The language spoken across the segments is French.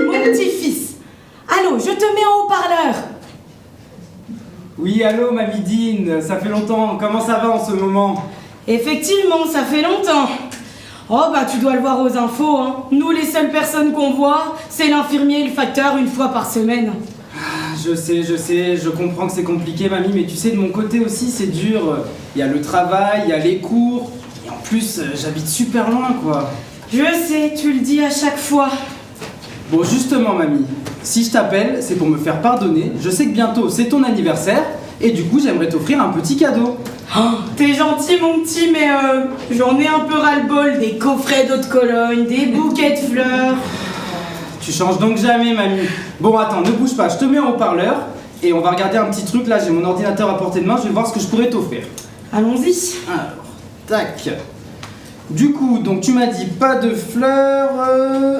Mon petit-fils, allô, je te mets en haut-parleur. Oui, allô, Mamie Dean, ça fait longtemps. Comment ça va en ce moment? Effectivement, ça fait longtemps. Oh bah tu dois le voir aux infos, hein. Nous les seules personnes qu'on voit, c'est l'infirmier et le facteur une fois par semaine. Je sais, je comprends que c'est compliqué, Mamie, mais tu sais, de mon côté aussi, c'est dur. Il y a le travail, il y a les cours, et en plus, j'habite super loin, quoi. Je sais, tu le dis à chaque fois. Bon, justement, Mamie, si je t'appelle, c'est pour me faire pardonner. Je sais que bientôt, c'est ton anniversaire, et du coup, j'aimerais t'offrir un petit cadeau. Oh, t'es gentil mon petit, mais j'en ai un peu ras-le-bol des coffrets d'eau de Cologne, des bouquets de fleurs. Tu changes donc jamais, Mamie. Bon, attends, ne bouge pas, je te mets en haut-parleur, et on va regarder un petit truc, là, j'ai mon ordinateur à portée de main, je vais voir ce que je pourrais t'offrir. Allons-y. Alors, tac. Du coup, donc tu m'as dit pas de fleurs,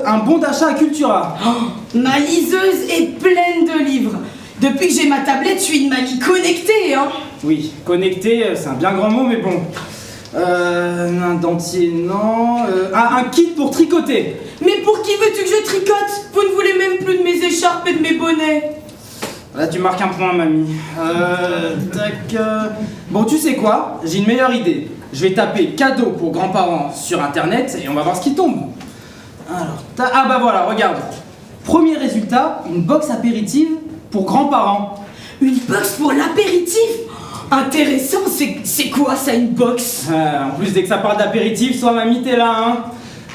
un bon d'achat à Cultura. Oh, ma liseuse est pleine de livres. Depuis que j'ai ma tablette, je suis une mamie connectée, hein. Oui, connecté, c'est un bien grand mot, mais bon. Un dentier, non. Un kit pour tricoter. Mais pour qui veux-tu que je tricote? Vous ne voulez même plus de mes écharpes et de mes bonnets. Là, tu marques un point, mamie. Tac. Bon, tu sais quoi? J'ai une meilleure idée. Je vais taper cadeau pour grands-parents sur internet et on va voir ce qui tombe. Alors, ah bah voilà, regarde. Premier résultat, une box apéritive pour grands-parents. Une box pour l'apéritif? Intéressant, c'est quoi ça, une box? En plus, dès que ça parle d'apéritif, soit mamie, t'es là, hein.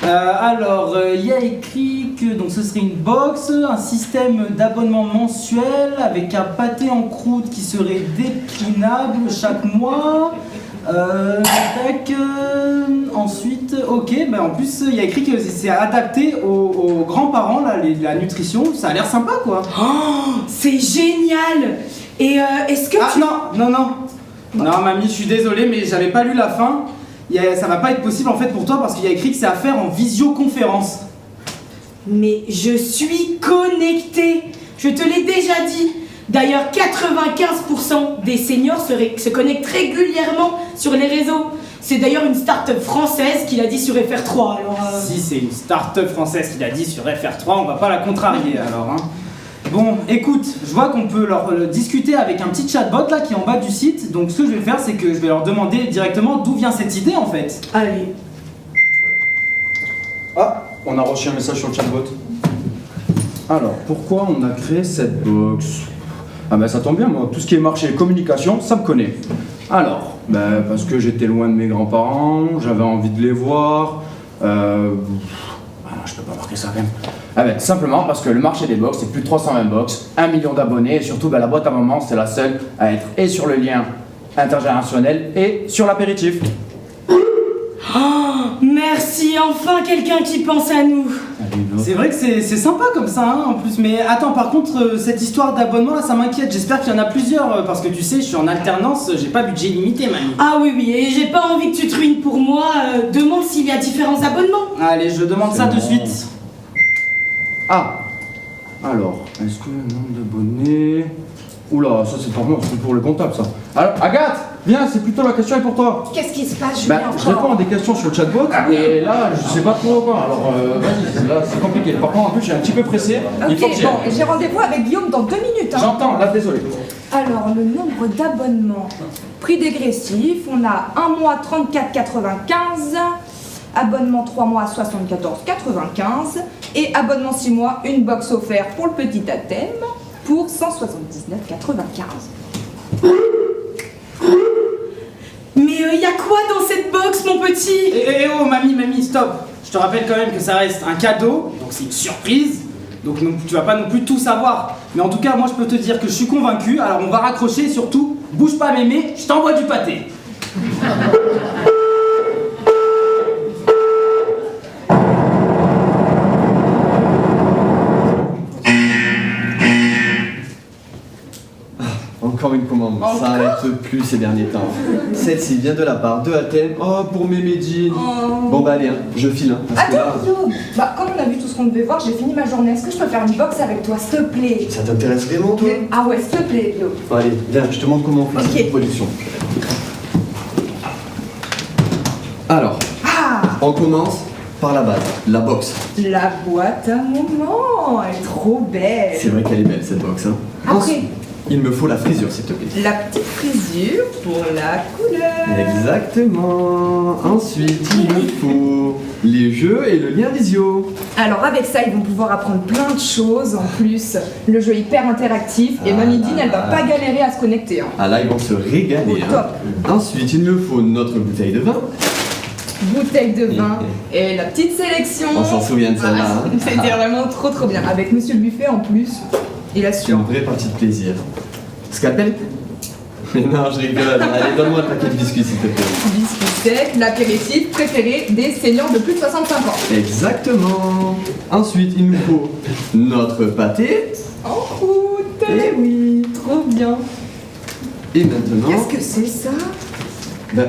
Alors, il y a écrit que donc, ce serait une box, un système d'abonnement mensuel avec un pâté en croûte qui serait déclinable chaque mois. Tac, ensuite, ok, en plus, il y a écrit que c'est adapté aux grands-parents, là, la nutrition, ça a l'air sympa, quoi. Oh, c'est génial! Et est-ce que tu... Non, mamie, je suis désolé, mais j'avais pas lu la fin. Ça va pas être possible en fait pour toi parce qu'il y a écrit que c'est à faire en visioconférence. Mais je suis connectée. Je te l'ai déjà dit. D'ailleurs, 95% des seniors se connectent régulièrement sur les réseaux. C'est d'ailleurs une start-up française qui l'a dit sur FR3. Alors, Si c'est une start-up française qui l'a dit sur FR3, on va pas la contrarier alors. Hein. Bon, écoute, je vois qu'on peut leur discuter avec un petit chatbot là qui est en bas du site. Donc ce que je vais faire, c'est que je vais leur demander directement d'où vient cette idée en fait. Allez. Ah, on a reçu un message sur le chatbot. Alors, pourquoi on a créé cette box? Ah ben ça tombe bien, moi, tout ce qui est marché et communication, ça me connaît. Alors, parce que j'étais loin de mes grands-parents, j'avais envie de les voir. Je peux pas marquer ça quand même. Ah ben, simplement parce que le marché des box, c'est plus de 320 box, 1 million d'abonnés, et surtout la boîte à maman, c'est la seule à être et sur le lien intergénérationnel et sur l'apéritif. Oh, merci, enfin quelqu'un qui pense à nous. C'est vrai que c'est sympa comme ça hein, en plus, mais attends, par contre, cette histoire d'abonnement là, ça m'inquiète. J'espère qu'il y en a plusieurs, parce que tu sais, je suis en alternance, j'ai pas budget limité, mamie. Ah oui, et j'ai pas envie que tu te ruines pour moi. Demande s'il y a différents abonnements. Allez, je demande ça de suite. Ah, alors, est-ce que le nombre d'abonnés... Oula, ça c'est pour le comptable ça. Alors, Agathe, viens, c'est plutôt la question est pour toi. Qu'est-ce qui se passe, Julien? Je réponds à des questions sur le chatbot et là, je sais pas trop quoi. Alors, vas-y, là c'est compliqué. Par contre, en plus, je suis un petit peu pressé. Il faut que j'y aille. Bon, j'ai rendez-vous avec Guillaume dans 2 minutes. Hein. J'entends, là, désolé. Alors, le nombre d'abonnements. Prix dégressif, on a 1 mois 34,95, abonnement 3 mois 74,95 et abonnement 6 mois, une box offerte pour le petit athème pour 179,95. Mais y a quoi dans cette box, mon petit? Oh, mamie, stop. Je te rappelle quand même que ça reste un cadeau, donc c'est une surprise. Donc non, tu vas pas non plus tout savoir. Mais en tout cas, moi je peux te dire que je suis convaincu. Alors on va raccrocher et surtout, bouge pas mémé, je t'envoie du pâté. Encore une commande, ça n'arrête plus ces derniers temps. Celle-ci vient de la part de Athènes. Oh, pour mes Medine. Bon bah allez, hein, je file. Parce que là... Attends, Guillaume. Comme on a vu tout ce qu'on devait voir, j'ai fini ma journée. Est-ce que je peux faire une box avec toi, s'il te plaît? Ça t'intéresse vraiment, toi? Ah ouais, s'il te plaît, Guillaume. Bon, allez, viens, je te montre comment on fait cette production. Alors, on commence par la base, la box. La boîte à moments, elle est trop belle. C'est vrai qu'elle est belle cette box. Hein. Après, Ensuite, il me faut la frisure s'il te plaît. la petite frisure pour la couleur. Exactement. Ensuite, il me faut les jeux et le lien visio. Alors avec ça, ils vont pouvoir apprendre plein de choses. En plus, le jeu est hyper interactif et Mamie Dean, elle va pas galérer à se connecter. Hein. Ah là, ils vont se régaler. Au top. Ensuite, il me faut notre bouteille de vin. Bouteille de vin et la petite sélection. On s'en souvient de celle-là. Ah, hein. C'était vraiment trop bien. Avec Monsieur le Buffet en plus, il C'est assure. une vraie partie de plaisir. Scalpel? Non, je rigole. Allez, donne-moi un paquet de biscuits s'il te plaît. Biscuit sec, l'apéritif préféré des seniors de plus de 65 ans. Exactement. Ensuite, il nous faut notre pâté. En route. Eh oui. Trop bien. Et maintenant... Qu'est-ce que c'est ça? Ben,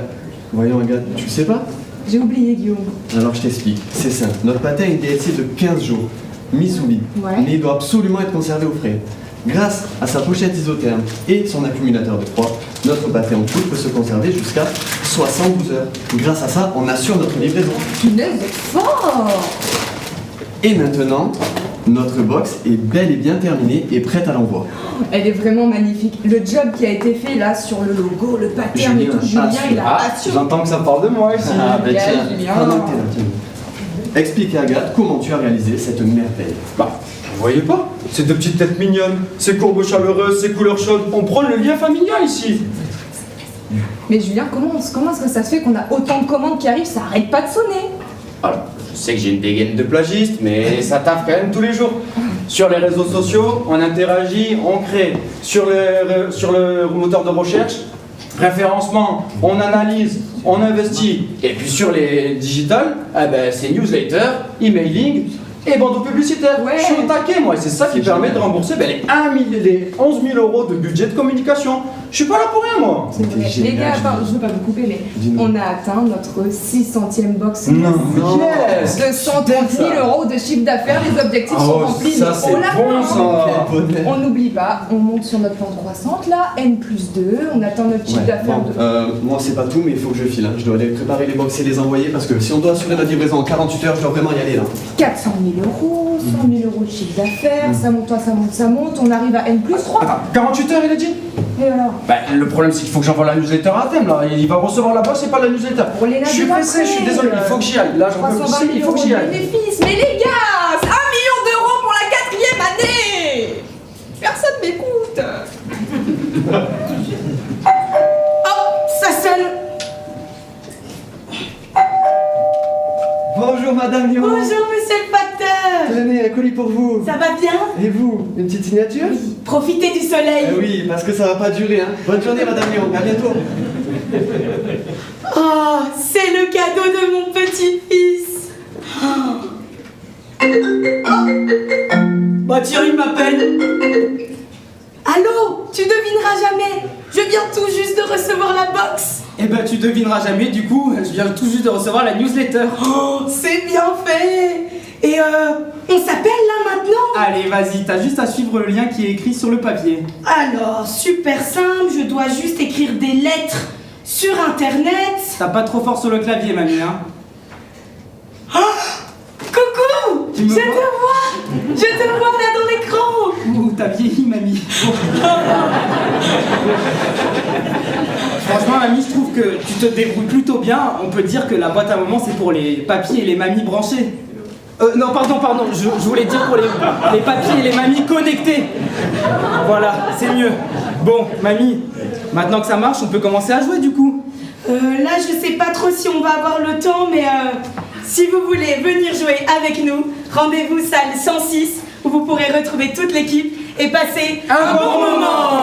voyons, regarde, tu le sais pas? J'ai oublié Guillaume. Alors je t'explique, c'est simple. Notre pâté a une DLC de 15 jours, mis sous vide. Ouais. Mais il doit absolument être conservé au frais. Grâce à sa pochette isotherme et son accumulateur de froid, notre pâté en poudre peut se conserver jusqu'à 72 heures. Grâce à ça, on assure notre livraison. Punaise, fort. Et maintenant, notre box est bel et bien terminée et prête à l'envoi. Elle est vraiment magnifique. Le job qui a été fait là sur le logo, le pattern et Julien tout, Julien, il a Ah, assuré. j'entends que ça parle de moi ici. ben Julien. pendant que t'es là, tiens. Explique à Agathe comment tu as réalisé cette merveille. Bah, vous voyez pas? Ces deux petites têtes mignonnes, ces courbes chaleureuses, ces couleurs chaudes, on prend le lien familial ici. Mais Julien, comment est-ce que ça se fait qu'on a autant de commandes qui arrivent, ça arrête pas de sonner? Alors, je sais que j'ai une dégaine de plagiste, mais ça taffe quand même tous les jours. Sur les réseaux sociaux, on interagit, on crée. Sur le moteur de recherche, référencement, on analyse, on investit. Et puis sur les digitales, eh ben, c'est newsletter, emailing et bandeau publicitaire. Ouais. Je suis au taquet, moi, et c'est ça qui permet de rembourser ben, les 11 000 euros de budget de communication. Je suis pas là pour rien, moi. C'est vrai. génial, Les gars, Julien. je veux pas vous couper, mais Dis-nous. on a atteint notre 600e box. Non. Yes. 230 000 euros de chiffre d'affaires, les objectifs sont Oh, remplis. ça mais c'est oh là bon là. ça. Quel bonheur. On n'oublie pas, on monte sur notre plan de croissance là, N+2, on atteint notre chiffre Ouais, d'affaires bon, de... moi c'est pas tout, mais il faut que je file. Hein. Je dois aller préparer les box et les envoyer parce que si on doit assurer notre livraison en 48 heures, je dois vraiment y aller là. 400 000 euros, 100 000 euros de chiffre d'affaires, ça monte, on arrive à N+3. Attends, 48 heures il a dit? Et alors? Bah, le problème c'est qu'il faut que j'envoie la newsletter à thème là. Il va recevoir la box et pas la newsletter. Pour les Je suis pressé, je suis désolé, il faut que j'y aille. Là, j'en peux 320 plus, 000 il faut que euros j'y de aille. bénéfices. Mais les gars, 1 million d'euros pour la 4e année. Personne m'écoute. Oh, ça sonne. Bonjour Madame Lyon. Bonjour, monsieur le facteur. Tenez, un colis pour vous. Ça va bien? Et vous, une petite signature? Profitez du soleil. Oui, parce que ça va pas durer. Hein. Bonne journée Madame Lyon, à bientôt. Oh, c'est le cadeau de mon petit-fils. Bah Thierry m'appelle. Allô, tu devineras jamais. Je viens tout juste de recevoir la box. Eh ben tu devineras jamais, du coup, je viens tout juste de recevoir la newsletter. Oh, c'est bien fait. Et on s'appelle là maintenant? Allez, vas-y, t'as juste à suivre le lien qui est écrit sur le papier. Alors, super simple, je dois juste écrire des lettres sur internet. T'as pas trop fort sur le clavier, mamie, hein. Coucou! Tu me Je te vois là dans l'écran. Ouh, t'as vieilli, mamie. Franchement, mamie, je trouve que tu te débrouilles plutôt bien. On peut dire que la boîte à moments, c'est pour les papiers et les mamies branchées. Non, pardon, je voulais dire pour les papiers et les mamies connectées. Voilà, c'est mieux. Bon, mamie, maintenant que ça marche, on peut commencer à jouer du coup. Là, je sais pas trop si on va avoir le temps, mais si vous voulez venir jouer avec nous, rendez-vous salle 106 où vous pourrez retrouver toute l'équipe et passer Un bon moment.